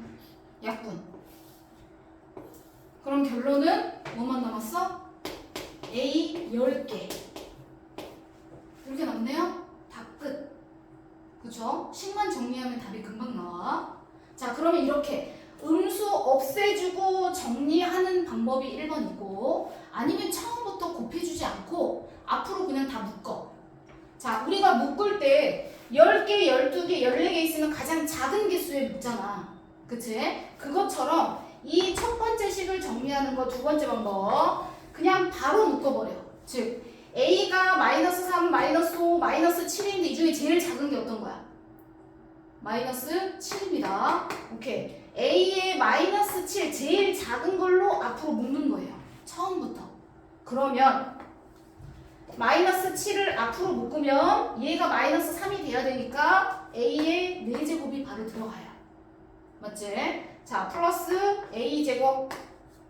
약분. 그럼 결론은 뭐만 남았어? A 10개. 이렇게 남네요. 다 끝. 그쵸? 식만 정리하면 답이 금방 나와. 자, 그러면 이렇게 음수 없애주고 정리하는 방법이 1번이고 아니면 처음부터 곱해주지 않고 앞으로 그냥 다 묶어. 자, 우리가 묶을 때 10개, 12개, 14개 있으면 가장 작은 개수에 묶잖아. 그치? 그것처럼 이 첫 번째 식을 정리하는 거 두 번째 방법 그냥 바로 묶어버려. 즉 A가 마이너스 3, 마이너스 5, 마이너스 7인데 이 중에 제일 작은 게 어떤 거야? 마이너스 7입니다. 오케이. A의 마이너스 7 제일 작은 걸로 앞으로 묶는 거예요. 처음부터. 그러면 마이너스 7을 앞으로 묶으면 얘가 마이너스 3이 돼야 되니까 A의 4제곱이 바로 들어가요. 맞지? 자, 플러스 A제곱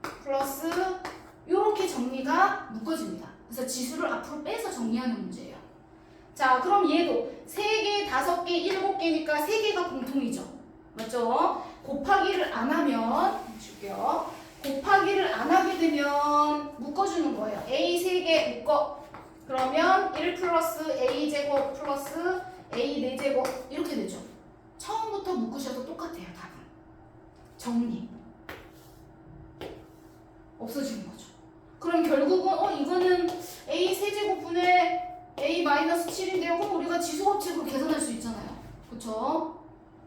플러스 요렇게 정리가 묶어집니다. 그래서 지수를 앞으로 빼서 정리하는 문제예요. 자, 그럼 얘도 3개, 5개, 7개니까 3개가 공통이죠. 맞죠? 곱하기를 안 하면 줄게요. 곱하기를 안 하게 되면 묶어주는 거예요. A 3개 묶어. 그러면 1 플러스 A제곱 플러스 A 4제곱 이렇게 되죠. 처음부터 묶으셔도 똑같아요. 답은. 정리. 없어지는 거죠. 그럼 결국은 이거는 A 세제곱분의 A 마이너스 7인데요. 그럼 우리가 지수법칙으로 계산할 수 있잖아요. 그쵸?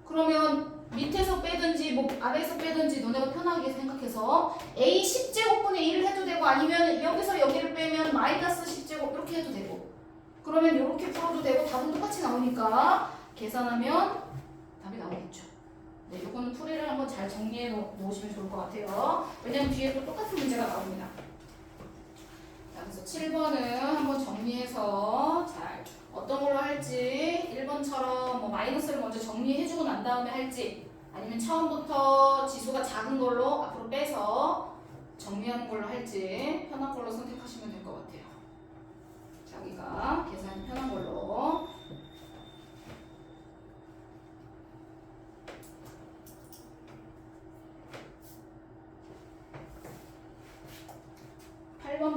그러면 밑에서 빼든지 뭐 아래에서 빼든지 너네가 편하게 생각해서 A 10제곱분의 1을 해도 되고 아니면 여기서 여기를 빼면 마이너스 10제곱 이렇게 해도 되고 그러면 이렇게 풀어도 되고 답은 똑같이 나오니까 계산하면 답이 나오겠죠. 네, 이거는 풀이를 한번 잘 정리해 놓으시면 좋을 것 같아요. 왜냐면 뒤에 또 똑같은 문제가 나옵니다. 자, 그래서 7번은 한번 정리해서 잘 어떤 걸로 할지 1번처럼 뭐 마이너스를 먼저 정리해주고 난 다음에 할지 아니면 처음부터 지수가 작은 걸로 앞으로 빼서 정리하는 걸로 할지 편한 걸로 선택하시면 될 것 같아요. 자기가 계산이 편한 걸로.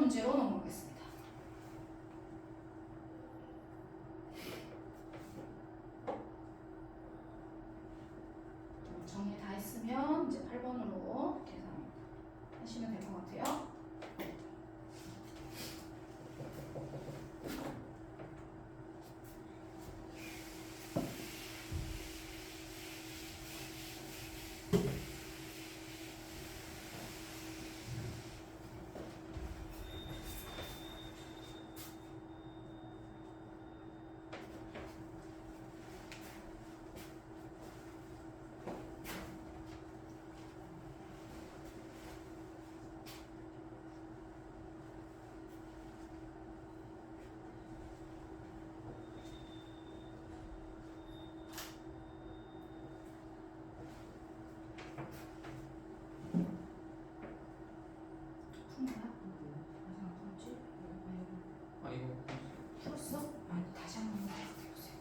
문제로 넘어가겠습니다. 정리 다 했으면 이제 8번으로 계산하시면 될 것 같아요. 아 이거 풀었어? 아니 다시 한 번만 해보세요.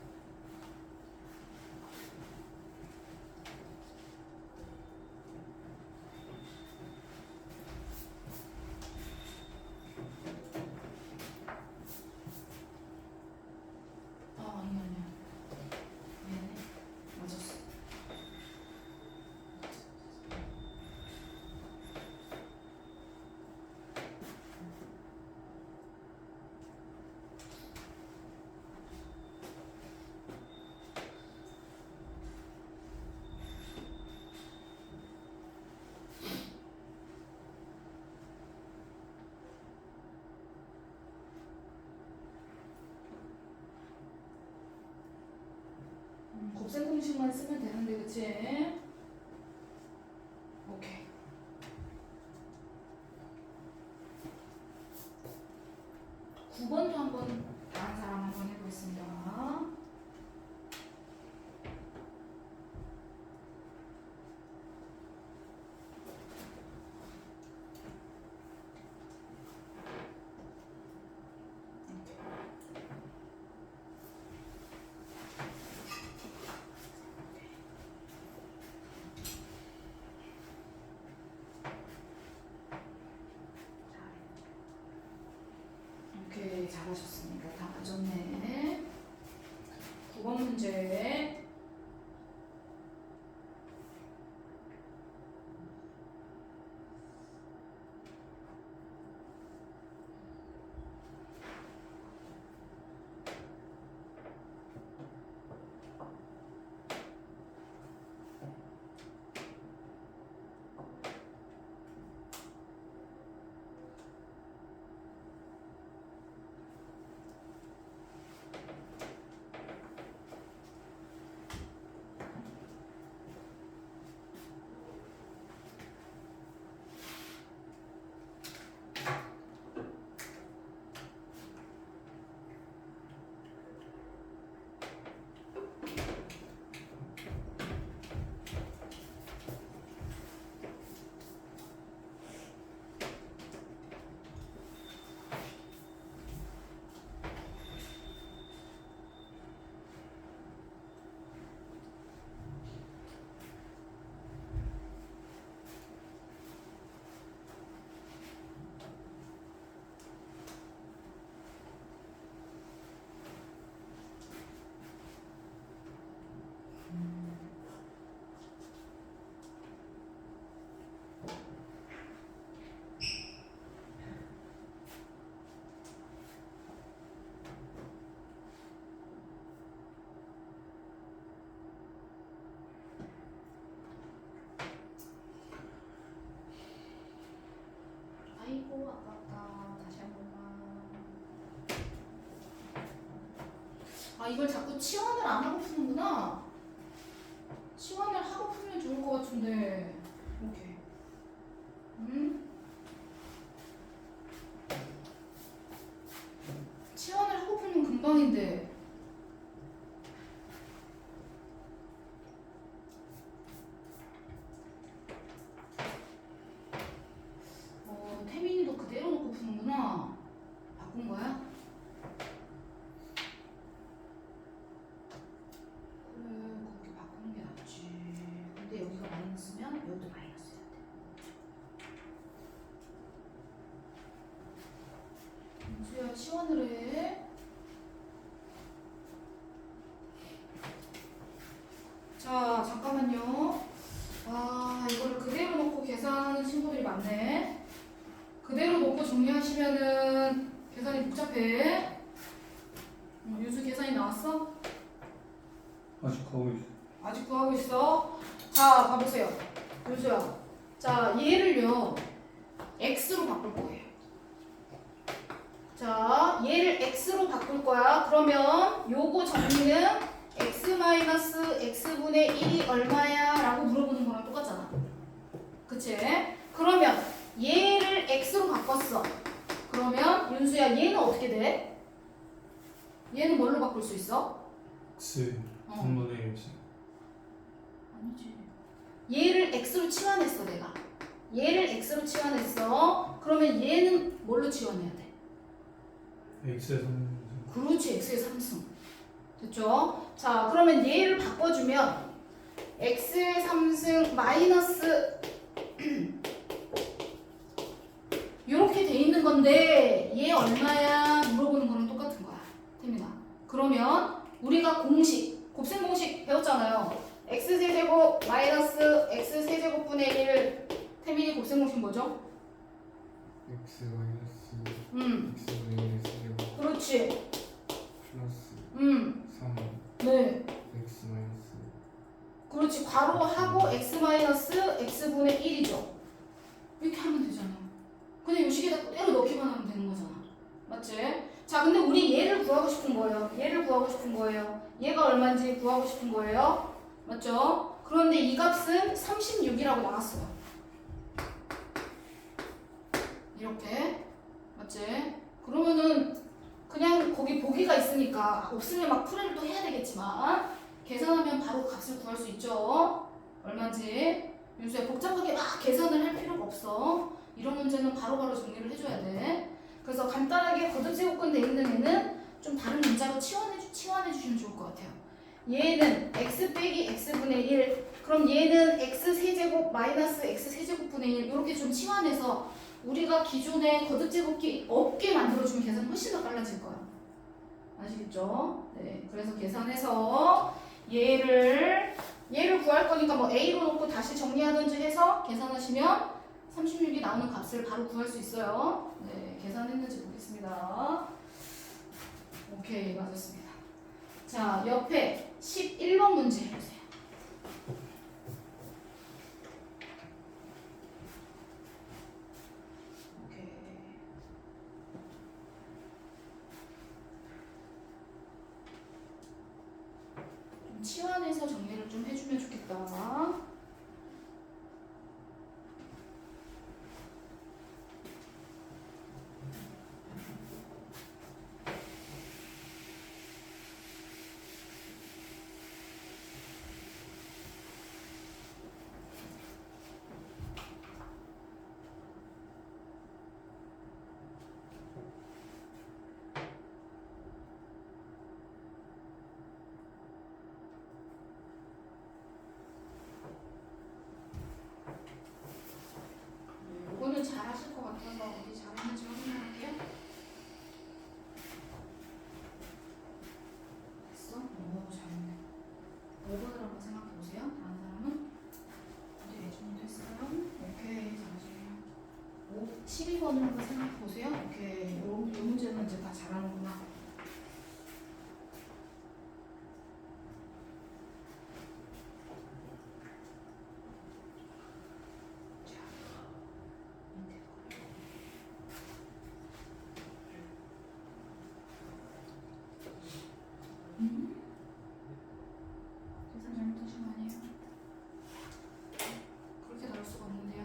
아니야. 미안해. 맞았어. 곱셈 공식만 쓰면 되는데 그치? 오케이. 9번도 한번 다른 사람 한번 해보겠습니다. 오케이, 잘하셨습니다. 다 맞았네. 9번 문제. 아이고 아깝다. 다시 한 번만. 아 이걸 자꾸 치환을 안 하고 푸는구나. 치환을 하고 풀면 좋을 것 같은데. 오케이. 치환을 하고 풀면 금방인데. 태민이도 그대로 놓고 푸는구나. 바꾼 거야? 그래, 그렇게 바꾸는 게 낫지. 근데 여기가 마이너스면 여기도 마이너스야 돼. 맞네. 그대로 놓고 정리하시면은 계산이 복잡해. 윤수 계산이 나왔어? 아직 하고 있어. 아직 구하고 있어. 자, 봐보세요. 윤수야. 자, 얘를요. x로 바꿀 거예요. 자, 얘를 x로 바꿀 거야. 그러면 요거 정리는 x-x분의 1이 얼마야? 라고 물어보는 거랑 똑같잖아. 그치? 그러면 얘를 x로 바꿨어. 그러면 윤수야 얘는 어떻게 돼? 얘는 뭘로 바꿀 수 있어? X 어. 3분의 1. 아니지. 얘를 x로 치환했어 내가. 얘를 x로 치환했어. 그러면 얘는 뭘로 치환해야 돼? X의 3. 그렇지, x의 3승. 됐죠? 자, 그러면 얘를 바꿔주면 x의 3승 마이너스 이렇게 돼 있는 건데 얘 얼마야? 물어보는 거랑 똑같은 거야. 태민아. 그러면 우리가 공식, 곱셈 공식 배웠잖아요. x세제곱 마이너스 x세제곱분의 1. 태민이 곱셈 공식 뭐죠? X 마이너스 X분의 1의 세제곱 그렇지. 플러스 3 네. X 마이너스 그렇지. 괄호하고 x 마이너스 x분의 1이죠. 이렇게 하면 되잖아요. 그냥 요 식에다 때려 넣기만 하면 되는 거잖아. 맞지? 자, 근데 우리 얘를 구하고 싶은 거예요. 얘를 구하고 싶은 거예요. 얘가 얼마인지 구하고 싶은 거예요. 맞죠? 그런데 이 값은 36이라고 나왔어요. 이렇게. 맞지? 그러면은 그냥 거기 보기가 있으니까 없으면 막 풀이를 또 해야 되겠지만 계산하면 바로 값을 구할 수 있죠. 얼마인지. 윤수야 복잡하게 막 계산을 할 필요가 없어. 이런 문제는 바로바로 정리를 해줘야 돼. 그래서 간단하게 거듭제곱근 돼 있는 애는 좀 다른 문자로 치환해 주시면 좋을 것 같아요. 얘는 x 빼기 x분의 1. 그럼 얘는 x세제곱 마이너스 x세제곱분의 1. 이렇게 좀 치환해서 우리가 기존에 거듭제곱기 없게 만들어주면 계산이 훨씬 더 빨라질 거야. 아시겠죠? 네. 그래서 계산해서 얘를 구할 거니까 뭐 a로 놓고 다시 정리하든지 해서 계산하시면 36이 나오는 값을 바로 구할 수 있어요. 네, 계산했는지 보겠습니다. 오케이, 맞았습니다. 자, 옆에 11번 문제 해보세요. 오케이. 좀 치환해서 정리를 좀 해주면 좋겠다. 이거는 잘하실 것 같아서 어디 잘했는지 확인할게요. 됐어? 오, 잘했네. 5번을 한번 생각해 보세요. 다른 사람은 어디 예준이도 했어요? 오케이, 잘하시네요. 12번을 한번 생각해 보세요. 오케이, 요 문제는 이제 다 잘하는구나. 계산 잘못하신 거 아니에요? 그렇게 나올 수가 없는데요.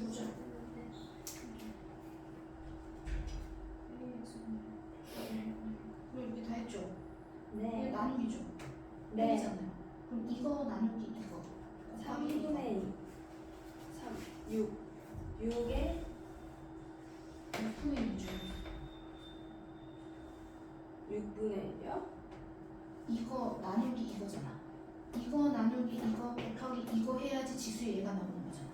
보자. 그럼 여기 다 했죠? 이게 네. 나누기죠? 네. 잖아요. 그럼 이거 나누기 이거. 3분의 2. 3. 6. 6에 6분의 2죠. 6분의 1이요? 이거 나누기 이거잖아. 이거 나누기 이거 곱하기 이거 해야지 지수의 얘가 나오는 거잖아.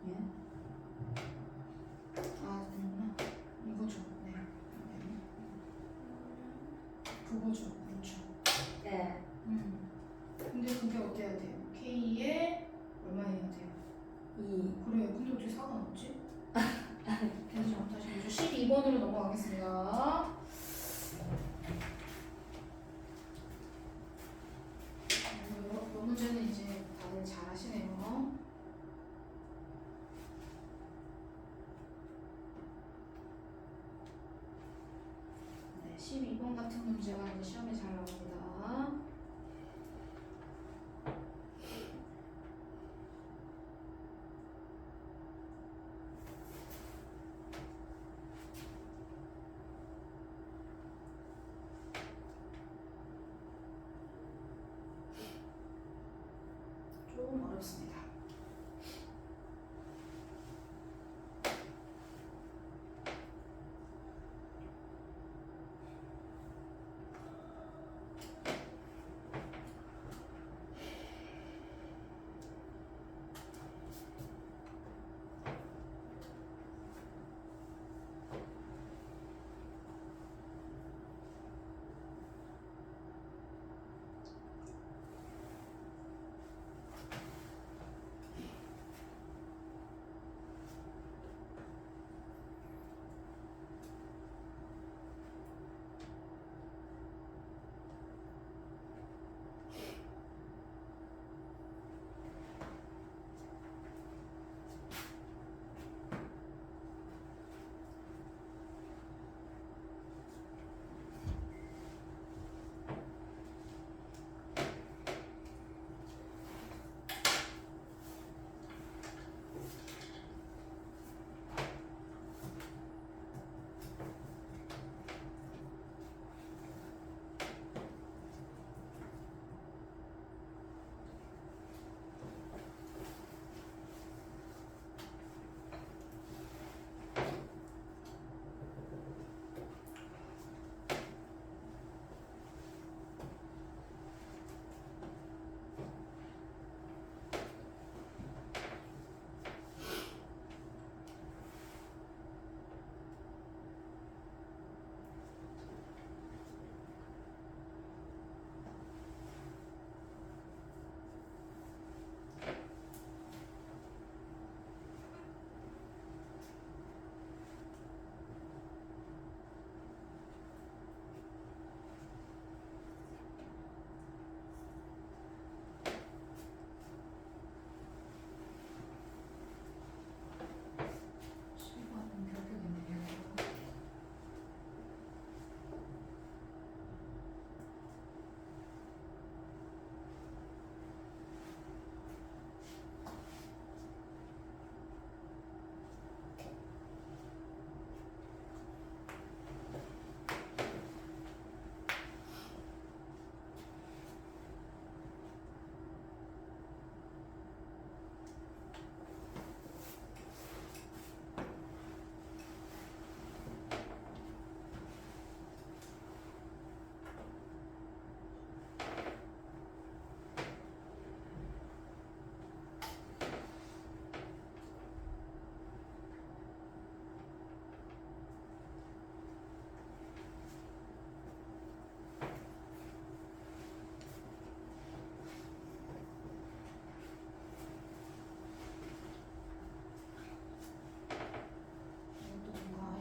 예? 그게 어때야 돼요? K에 얼마여야 돼요? 2. 그래, 근데 어떻게 4가 나왔지? 계속 잘못하신 거죠. 12번으로 넘어가겠습니다. 이 문제는 이제 다들 잘 하시네요. 네, 12번 같은 문제가 이제 시험에 잘 나옵니다. 좀 어렵습니다.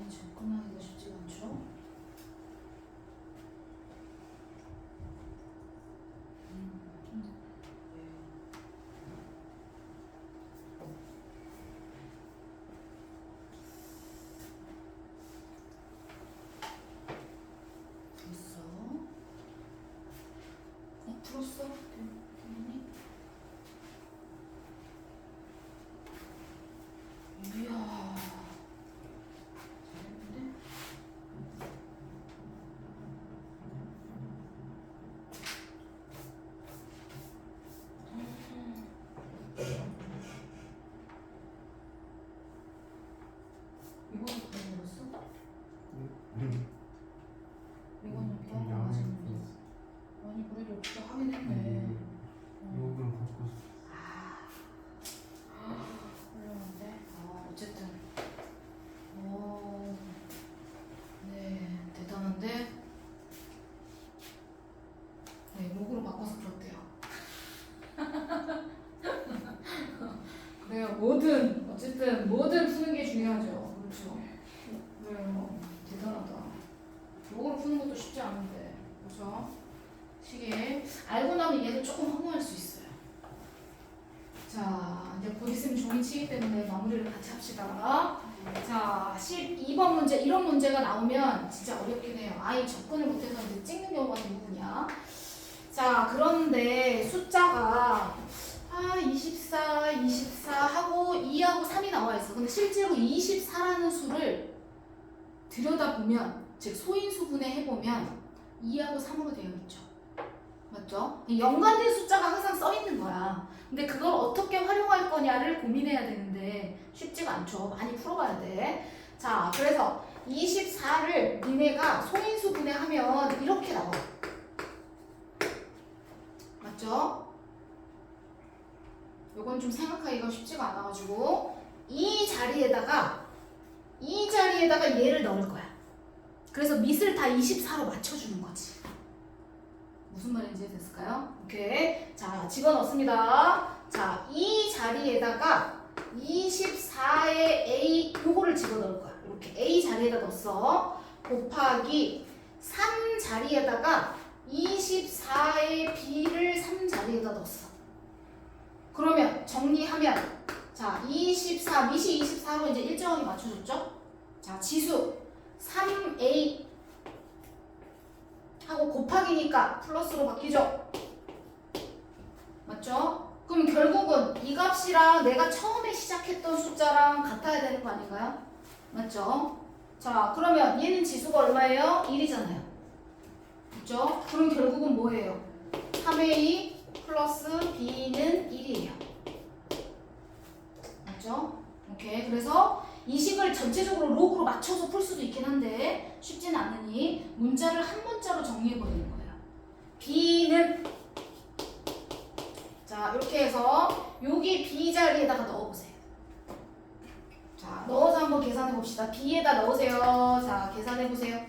접근하기가 쉽지가 않죠? 됐어. 풀었어? 됐니? 이야. 잘했는데? 이거는 더 늘었어? 이거는 배워가 양해 지고 아니 그래도 어떻게 하긴 했네. 어쨌든 뭐든 푸는 게 중요하죠. 그렇죠. 그래요. 대단하다. 요거를 푸는 것도 쉽지 않은데. 그렇죠. 시계. 알고 나면 얘도 조금 허무할 수 있어요. 자, 이제 곧 있으면 종이 치기 때문에 마무리를 같이 합시다. 자, 12번 문제. 이런 문제가 나오면 진짜 어렵긴 해요. 아예 접근을 못해서 이제 찍는 경우가 대부분이야. 자, 그런데 숫자가 24, 24 하고 2하고 3이 나와 있어. 근데 실제로 24라는 수를 들여다보면, 즉 소인수분해 해보면 2하고 3으로 되어 있죠. 맞죠? 연관된 숫자가 항상 써 있는 거야. 근데 그걸 어떻게 활용할 거냐를 고민해야 되는데 쉽지가 않죠. 많이 풀어봐야 돼. 자, 그래서 24를 니네가 소인수분해하면 이렇게 나와. 맞죠? 요건 좀 생각하기가 쉽지가 않아가지고 이 자리에다가 얘를 넣을 거야. 그래서 밑을 다 24로 맞춰주는 거지. 무슨 말인지 됐을까요? 오케이. 자, 집어넣습니다. 자, 이 자리에다가 24의 A 요거를 집어넣을 거야. 이렇게 A 자리에다 넣었어. 곱하기 3 자리에다가 24의 B를 3 자리에다 넣었어. 그러면 정리하면 자, 24 밑이 24로 이제 일정하게 맞춰줬죠? 자, 지수 3A 하고 곱하기니까 플러스로 바뀌죠? 맞죠? 그럼 결국은 이 값이랑 내가 처음에 시작했던 숫자랑 같아야 되는 거 아닌가요? 맞죠? 자, 그러면 얘는 지수가 얼마예요? 1이잖아요. 그죠? 그럼 결국은 뭐예요? 3A 플러스 B는 1이에요. 맞죠? 오케이. 그래서 이 식을 전체적으로 로그로 맞춰서 풀 수도 있긴 한데 쉽지는 않으니 문자를 한 문자로 정리해버리는 거예요. B는 자, 이렇게 해서 여기 B 자리에다가 넣어보세요. 자, 넣어서 한번 계산해봅시다. B에다 넣으세요. 자, 계산해보세요.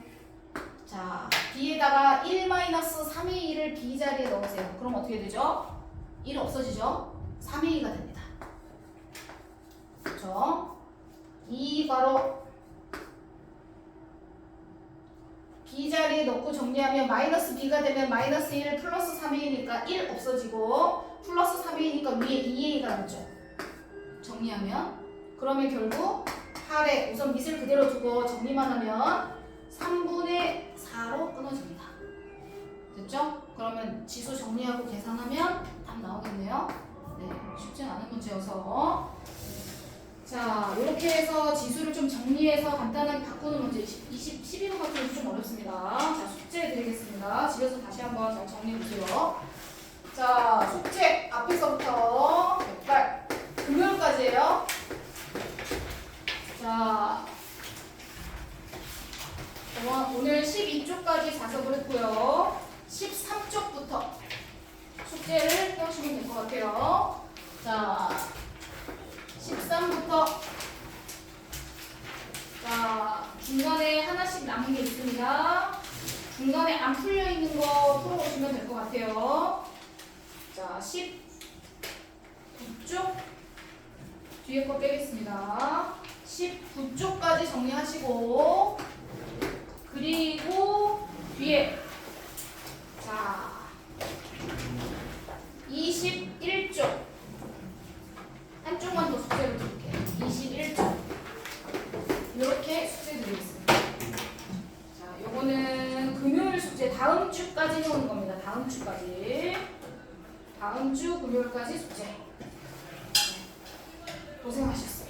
자, B에다가 1-3A1을 B 자리에 넣으세요. 그럼 어떻게 되죠? 1 없어지죠? 3A가 됩니다. 그렇죠? 2 바로 B 자리에 넣고 정리하면 마이너스 B가 되면 마이너스 1 플러스 3A니까 1 없어지고 플러스 3A니까 위에 2A가 남죠. 정리하면 그러면 결국 8에 우선 밑을 그대로 두고 정리만 하면 3분의 4로 끊어집니다. 됐죠? 그러면 지수 정리하고 계산하면 답 나오겠네요. 네, 쉽지 않은 문제여서 자, 이렇게 해서 지수를 좀 정리해서 간단하게 바꾸는 문제 12번 같은 경우 좀 어렵습니다. 자, 숙제 드리겠습니다. 집에서 다시 한번 잘 정리해보세요. 자, 숙제 앞에서부터 몇발 금요일까지예요. 자, 오늘 12쪽까지 자습을 했고요. 13쪽부터 숙제를 해오시면 될 것 같아요. 자, 13부터 자, 중간에 하나씩 남은 게 있습니다. 중간에 안 풀려 있는 거 풀어보시면 될 것 같아요. 자, 19쪽 뒤에 거 빼겠습니다. 19쪽까지 정리하시고 그리고 뒤에 자 21쪽 한쪽만 더 숙제를 드릴게요. 21쪽 이렇게 숙제 드리겠습니다. 자, 요거는 금요일 숙제 다음 주까지 해오는 겁니다. 다음 주까지 다음 주 금요일까지 숙제. 네. 고생하셨어요.